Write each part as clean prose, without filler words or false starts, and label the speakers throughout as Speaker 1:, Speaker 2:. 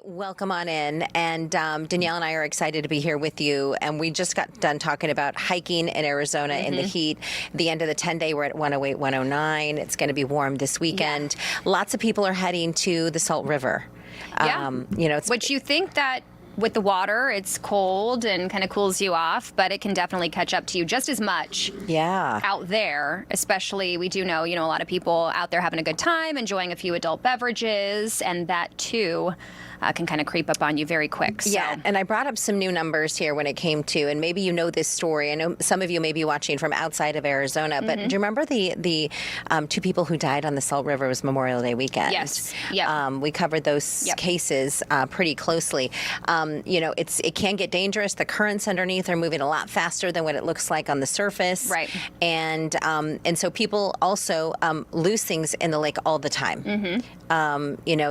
Speaker 1: Welcome on in. And Danielle and I are excited to be here with you. And we just got done talking about hiking in Arizona in the heat. The end of the 10-day, we're at 108, 109. It's going to be warm this weekend. Lots of people are heading to the Salt River.
Speaker 2: Which you think that with the water, it's cold and kind of cools you off, but it can definitely catch up to you just as much out there. Especially, we do know, a lot of people out there having a good time, enjoying a few adult beverages, and that too can kind of creep up on you very quick. So.
Speaker 1: Yeah, and I brought up some new numbers here when it came to, and maybe you know this story. I know some of you may be watching from outside of Arizona, but do you remember the two people who died on the Salt River? It was Memorial Day weekend.
Speaker 2: Yes. Yeah.
Speaker 1: We covered those cases pretty closely. It can get dangerous. The currents underneath are moving a lot faster than what it looks like on the surface.
Speaker 2: Right.
Speaker 1: And so people also lose things in the lake all the time.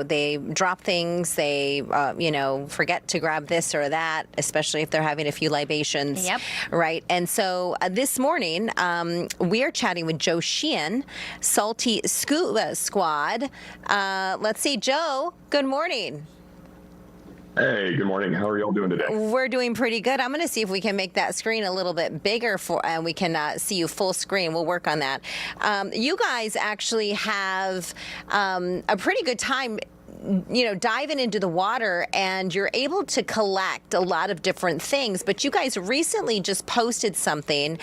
Speaker 1: They drop things. They forget to grab this or that, especially if they're having a few libations.
Speaker 2: Yep.
Speaker 1: Right. And so this morning, we are chatting with Joe Sheehan, Salty Scuba Squad. Let's see, Joe, good morning.
Speaker 3: Hey, good morning. How are y'all doing today?
Speaker 1: We're doing pretty good. I'm going to see if we can make that screen a little bit bigger and we can see you full screen. We'll work on that. You guys actually have a pretty good time diving into the water, and you're able to collect a lot of different things. But you guys recently just posted something.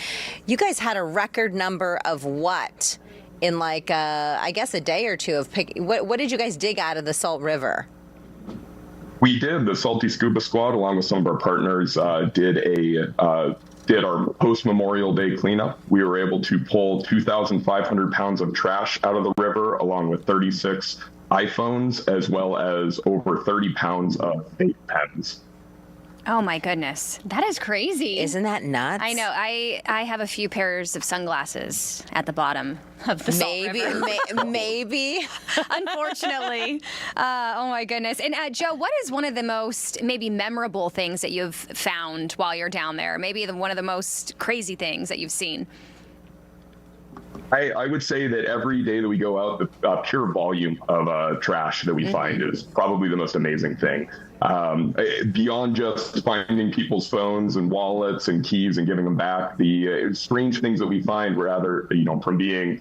Speaker 1: You guys had a record number of what in I guess a day or two of what did you guys dig out of the Salt River?
Speaker 3: We did. The Salty Scuba Squad, along with some of our partners, did our post-Memorial Day cleanup. We were able to pull 2,500 pounds of trash out of the river, along with 36 iPhones, as well as over 30 pounds of vape pens.
Speaker 2: Oh my goodness. That is crazy.
Speaker 1: Isn't that nuts?
Speaker 2: I know. I have a few pairs of sunglasses at the bottom of the Salt River.
Speaker 1: Maybe.
Speaker 2: Unfortunately. Oh my goodness. And Joe, what is one of the most maybe memorable things that you've found while you're down there? Maybe one of the most crazy things that you've seen?
Speaker 3: I would say that every day that we go out, the pure volume of trash that we find is probably the most amazing thing. Beyond just finding people's phones and wallets and keys and giving them back, the strange things that we find, rather, from being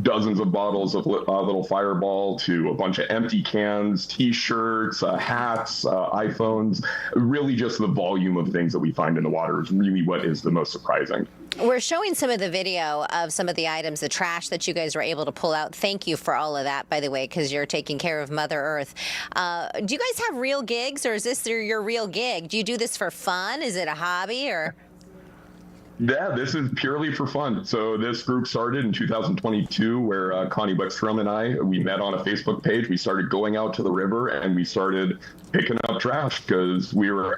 Speaker 3: dozens of bottles of little Fireball to a bunch of empty cans, T-shirts, hats, iPhones. Really just the volume of things that we find in the water is really what is the most surprising.
Speaker 1: We're showing some of the video of some of the items, the trash that you guys were able to pull out. Thank you for all of that, by the way, because you're taking care of Mother Earth. Do you guys have real gigs, or is this your real gig? Do you do this for fun? Is it a hobby, or?
Speaker 3: Yeah, this is purely for fun. So this group started in 2022, where Connie Wickstrom and we met on a Facebook page. We started going out to the river and we started picking up trash because we were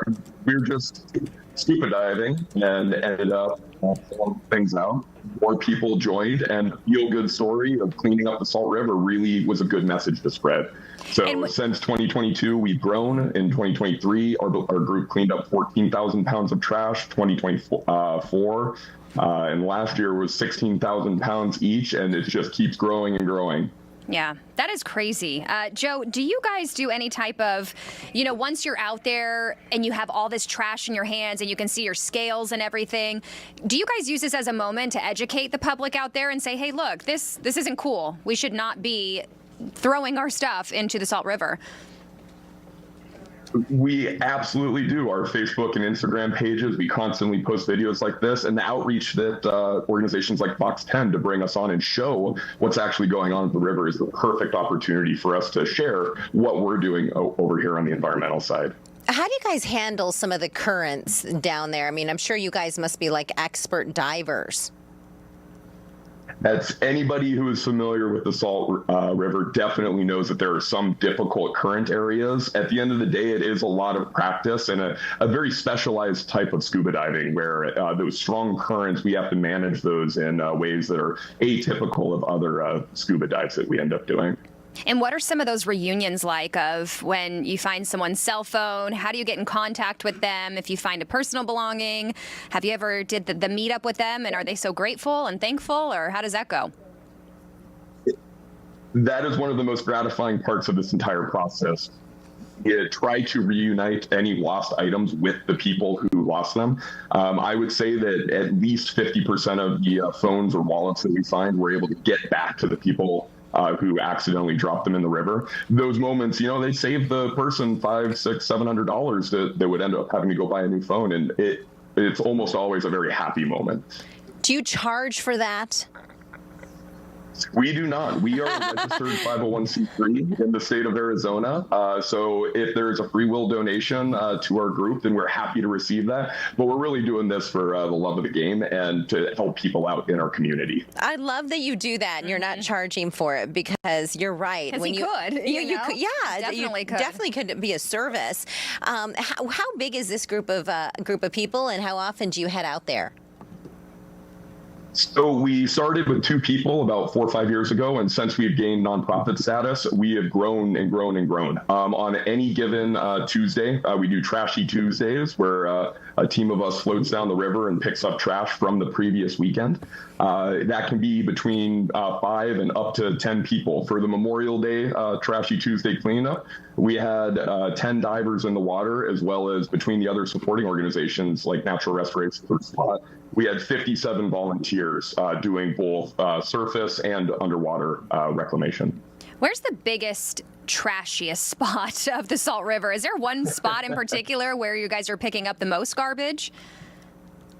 Speaker 3: just scuba diving and ended up pulling things out. More people joined, and the feel-good story of cleaning up the Salt River really was a good message to spread. So since 2022, we've grown. In 2023, our group cleaned up 14,000 pounds of trash. 2024, and last year was 16,000 pounds each, and it just keeps growing and growing.
Speaker 2: Yeah, that is crazy. Joe, do you guys do any type of, once you're out there and you have all this trash in your hands and you can see your scales and everything, do you guys use this as a moment to educate the public out there and say, hey, look, this isn't cool. We should not be throwing our stuff into the Salt River?
Speaker 3: We absolutely do. Our Facebook and Instagram pages, we constantly post videos like this, and the outreach that organizations like Fox 10 to bring us on and show what's actually going on at the river is the perfect opportunity for us to share what we're doing over here on the environmental side.
Speaker 1: How do you guys handle some of the currents down there? I mean, I'm sure you guys must be like expert divers.
Speaker 3: That's anybody who is familiar with the Salt River definitely knows that there are some difficult current areas. At the end of the day, it is a lot of practice and a very specialized type of scuba diving where those strong currents, we have to manage those in ways that are atypical of other scuba dives that we end up doing.
Speaker 2: And what are some of those reunions like of when you find someone's cell phone? How do you get in contact with them if you find a personal belonging? Have you ever did the meetup with them, and are they so grateful and thankful, or how does that go?
Speaker 3: That is one of the most gratifying parts of this entire process. try to reunite any lost items with the people who lost them. I would say that at least 50% of the phones or wallets that we find, we're able to get back to the people who accidentally dropped them in the river. Those moments, they save the person $500, $600, $700 that would end up having to go buy a new phone, and it's almost always a very happy moment.
Speaker 1: Do you charge for that?
Speaker 3: We do not. We are a registered 501c3 in the state of Arizona. So if there's a free will donation to our group, then we're happy to receive that. But we're really doing this for the love of the game and to help people out in our community.
Speaker 1: I love that you do that and you're not charging for it, because you're right.
Speaker 2: Because you could.
Speaker 1: You could, yeah,
Speaker 2: definitely could.
Speaker 1: Definitely could be a service. How big is this group of people, and how often do you head out there?
Speaker 3: So we started with 2 people about 4 or 5 years ago, and since we've gained nonprofit status, we have grown and grown and grown. On any given Tuesday, we do Trashy Tuesdays, where a team of us floats down the river and picks up trash from the previous weekend. That can be between 5 and up to 10 people. For the Memorial Day Trashy Tuesday cleanup, we had 10 divers in the water, as well as between the other supporting organizations like Natural Restoration for SWATT, we had 57 volunteers doing both surface and underwater reclamation.
Speaker 2: Where's the biggest, trashiest spot of the Salt River? Is there one spot in particular where you guys are picking up the most garbage?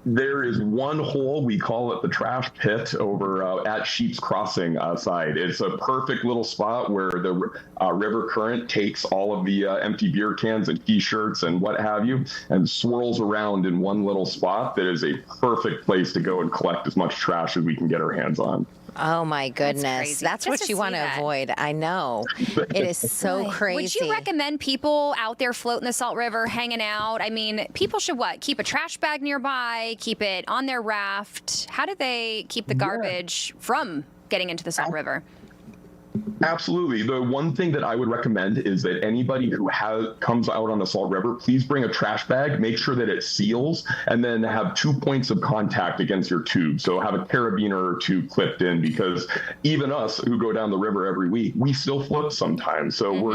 Speaker 3: There is one hole, we call it the trash pit, over at Sheep's Crossing side. It's a perfect little spot where the river current takes all of the empty beer cans and T-shirts and what have you and swirls around in one little spot that is a perfect place to go and collect as much trash as we can get our hands on.
Speaker 1: Oh my goodness. That's what you want to avoid. I know. It is so crazy.
Speaker 2: Would you recommend people out there floating the Salt River, hanging out? I mean, people should what? Keep a trash bag nearby, keep it on their raft. How do they keep the garbage from getting into the Salt River?
Speaker 3: Absolutely. The one thing that I would recommend is that anybody who comes out on the Salt River, please bring a trash bag, make sure that it seals, and then have 2 points of contact against your tube. So have a carabiner or 2 clipped in, because even us who go down the river every week, we still float sometimes. So we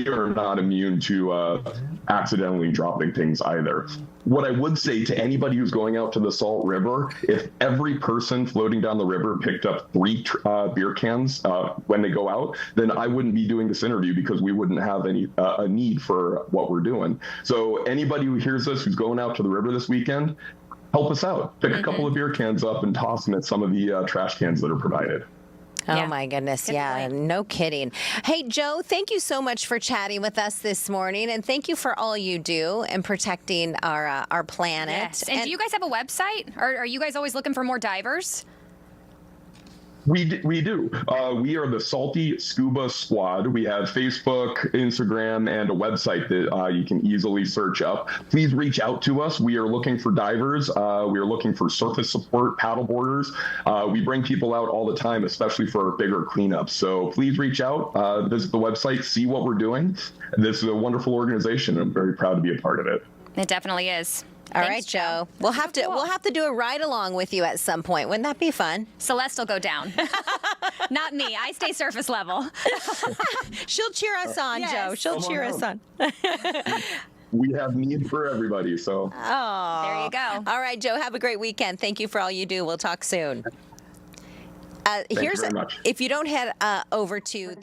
Speaker 3: are not immune to accidentally dropping things either. What I would say to anybody who's going out to the Salt River, if every person floating down the river picked up 3 beer cans when they go out, then I wouldn't be doing this interview, because we wouldn't have any a need for what we're doing. So anybody who hears this, who's going out to the river this weekend, help us out. Pick a couple of beer cans up and toss them at some of the trash cans that are provided.
Speaker 1: Oh, my goodness. Yeah, no kidding. Hey, Joe, thank you so much for chatting with us this morning, and thank you for all you do in protecting our planet.
Speaker 2: Yes. And do you guys have a website? Or are you guys always looking for more divers?
Speaker 3: We do. We are the Salty Scuba Squad. We have Facebook, Instagram, and a website that you can easily search up. Please reach out to us. We are looking for divers. We are looking for surface support, paddleboarders. We bring people out all the time, especially for our bigger cleanups. So please reach out, visit the website, see what we're doing. This is a wonderful organization. I'm very proud to be a part of it.
Speaker 2: It definitely is.
Speaker 1: All right, Joe. We'll have to do a ride along with you at some point. Wouldn't that be fun?
Speaker 2: Celeste will go down. Not me. I stay surface level.
Speaker 1: She'll cheer us on, Joe. She'll cheer us on.
Speaker 3: We have need for everybody, so.
Speaker 1: Oh,
Speaker 2: there you go.
Speaker 1: All right, Joe. Have a great weekend. Thank you for all you do. We'll talk soon.
Speaker 3: Thank you very much.
Speaker 1: If you don't head over to the